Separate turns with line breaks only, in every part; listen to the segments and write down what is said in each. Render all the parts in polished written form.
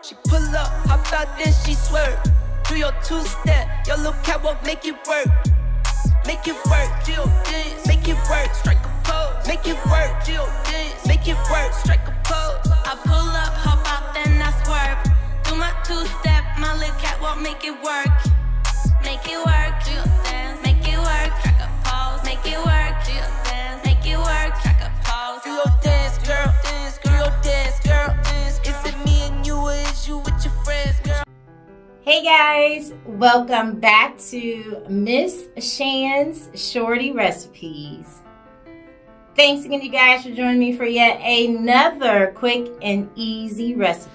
She pull up, hop out, then she swerve. Do your two-step, your little catwalk, make it work. Make it work, Jill dance, make it work, strike a pose. Make it work, Jill dance, make it work, strike a pose.
I pull up, hop out, then I swerve. Do my two-step, my little catwalk, make it work. Make it work, Jill dance, make it work, strike a pose. Make it work, Jill dance, make it work, strike a pose.
Do your dance, girl, dance, do your dance, girl, dance. Is it me and you, or is you with your friends, girl?
Hey guys, welcome back to Miss Shan's Shorty Recipes. Thanks again you guys for joining me for yet another quick and easy recipe.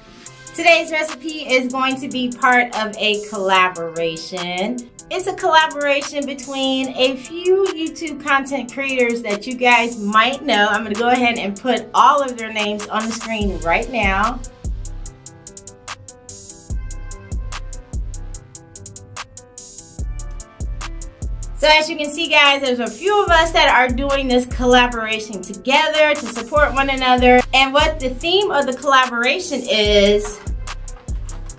Today's recipe is going to be part of a collaboration. It's a collaboration between a few YouTube content creators that you guys might know. I'm going to go ahead and put all of their names on the screen right now. So as you can see guys, there's a few of us that are doing this collaboration together to support one another. And what the theme of the collaboration is,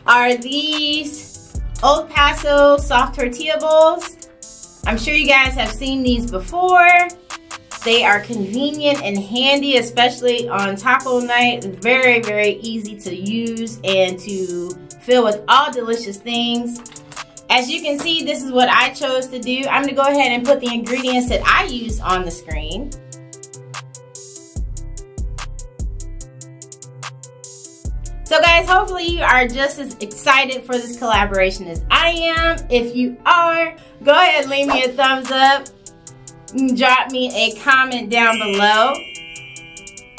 are these Old Paso soft tortilla bowls. I'm sure you guys have seen these before. They are convenient and handy, especially on taco night. Very, very easy to use and to fill with all delicious things. As you can see, this is what I chose to do. I'm gonna go ahead and put the ingredients that I use on the screen. So guys, hopefully you are just as excited for this collaboration as I am. If you are, go ahead and leave me a thumbs up. Drop me a comment down below.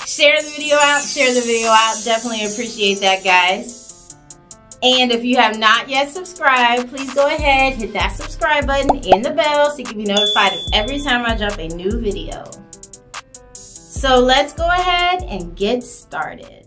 Share the video out, Definitely appreciate that, guys. And if you have not yet subscribed, please go ahead, hit that subscribe button and the bell so you can be notified of every time I drop a new video. So let's go ahead and get started.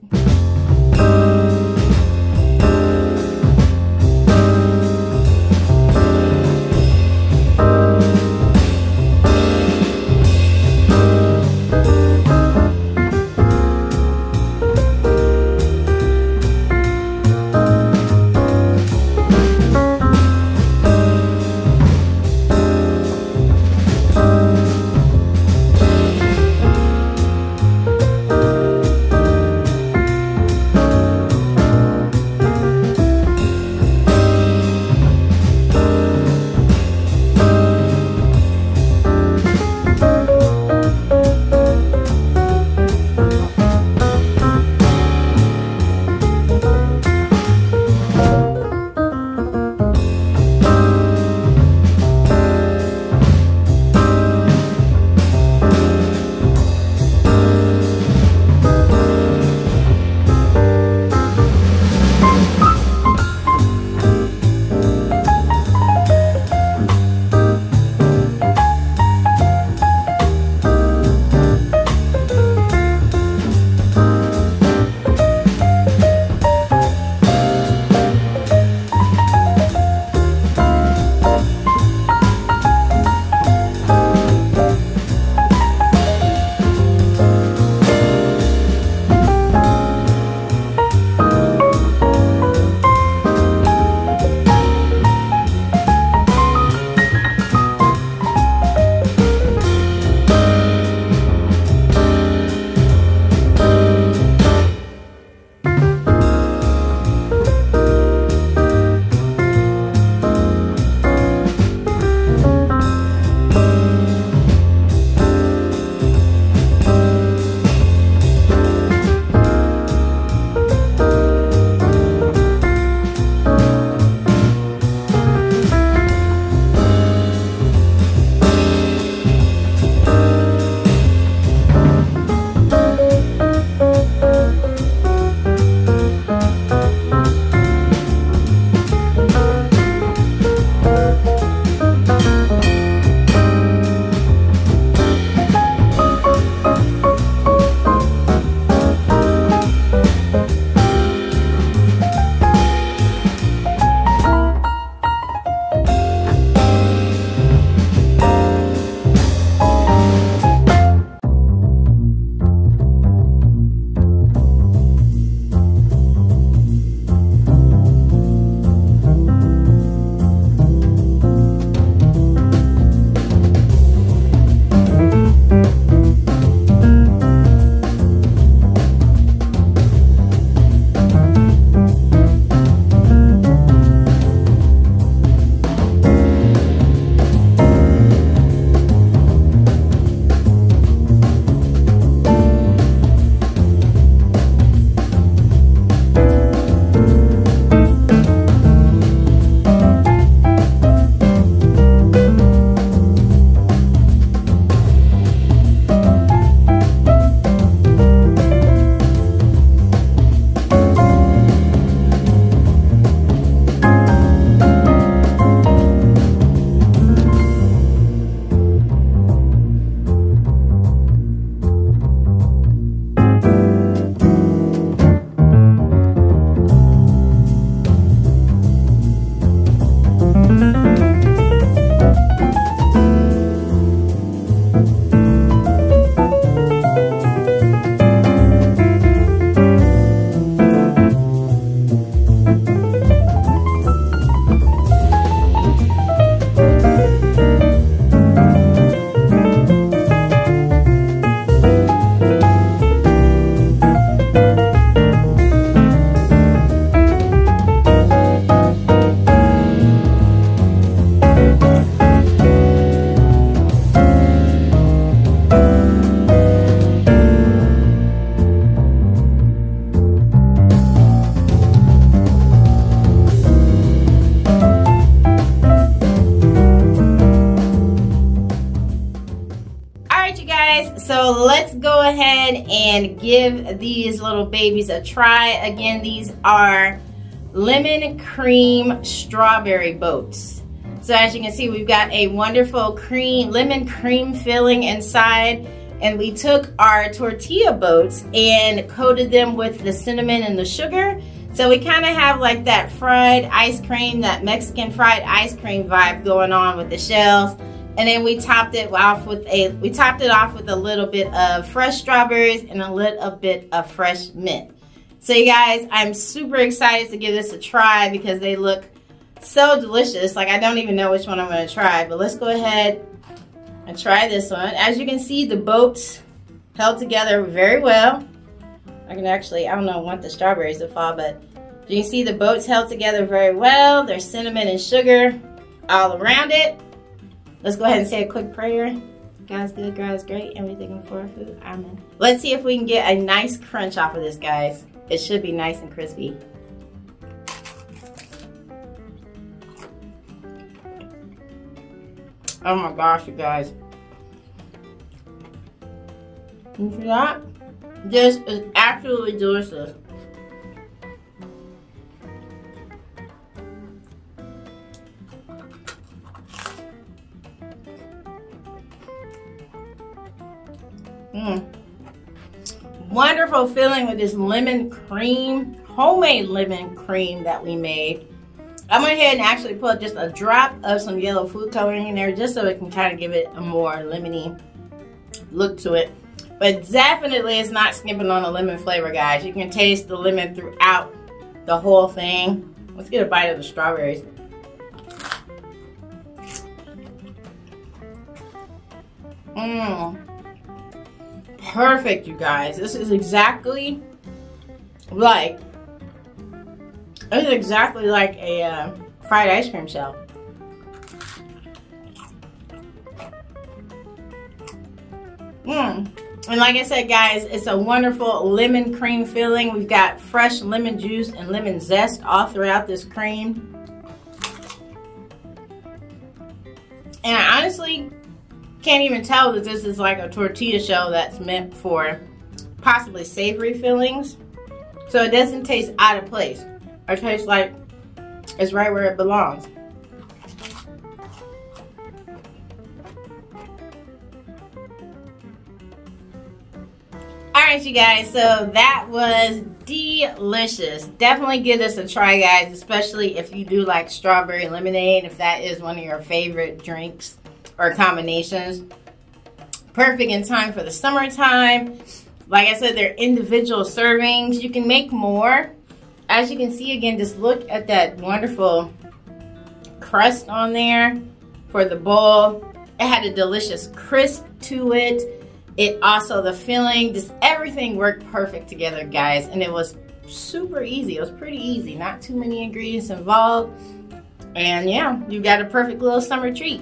So let's go ahead and give these little babies a try. Again, these are lemon cream strawberry boats. So as you can see, we've got a wonderful lemon cream filling inside, and we took our tortilla boats and coated them with the cinnamon and the sugar. So we kind of have like that fried ice cream, that Mexican fried ice cream vibe going on with the shells. And then we topped it off with a little bit of fresh strawberries and a little bit of fresh mint. So you guys, I'm super excited to give this a try because they look so delicious. Like, I don't even know which one I'm going to try, but let's go ahead and try this one. As you can see, the boats held together very well. I can actually, I don't want the strawberries to fall, but you can see the boats held together very well. There's cinnamon and sugar all around it. Let's go ahead and say a quick prayer. God's good, God is great, and we thank Him for our food. Amen. Let's see if we can get a nice crunch off of this, guys. It should be nice and crispy. Oh my gosh, you guys. You see that? This is absolutely delicious. Wonderful filling with this lemon cream, homemade lemon cream that we made. I went ahead and actually put just a drop of some yellow food coloring in there just so it can kind of give it a more lemony look to it. But definitely it's not skimping on the lemon flavor, guys. You can taste the lemon throughout the whole thing. Let's get a bite of the strawberries. Perfect, you guys. This is exactly like a fried ice cream shell. And like I said, guys, it's a wonderful lemon cream filling. We've got fresh lemon juice and lemon zest all throughout this cream. And I honestly can't even tell that this is like a tortilla shell that's meant for possibly savory fillings. So it doesn't taste out of place. It tastes like it's right where it belongs. Alright, you guys, so that was delicious. Definitely give this a try, guys, especially if you do like strawberry lemonade, if that is one of your favorite drinks or combinations. Perfect in time for the summertime. Like I said, they're individual servings. You can make more. As you can see, again, just look at that wonderful crust on there for the bowl. It had a delicious crisp to it. It also, the filling, just everything worked perfect together, guys. And it was super easy. It was pretty easy. Not too many ingredients involved. And yeah, you got a perfect little summer treat.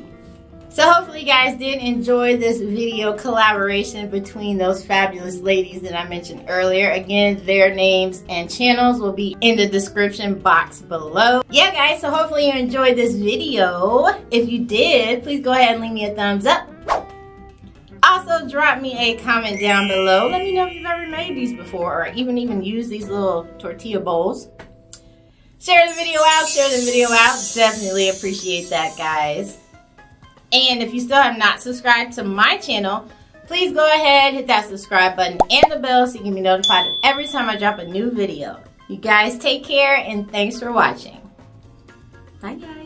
So hopefully you guys did enjoy this video collaboration between those fabulous ladies that I mentioned earlier. Again, their names and channels will be in the description box below. Yeah, guys, so hopefully you enjoyed this video. If you did, please go ahead and leave me a thumbs up. Also, drop me a comment down below. Let me know if you've ever made these before or even used these little tortilla bowls. Share the video out, Definitely appreciate that, guys. And if you still have not subscribed to my channel, please go ahead, hit that subscribe button and the bell so you can be notified of every time I drop a new video. You guys take care and thanks for watching. Bye, guys.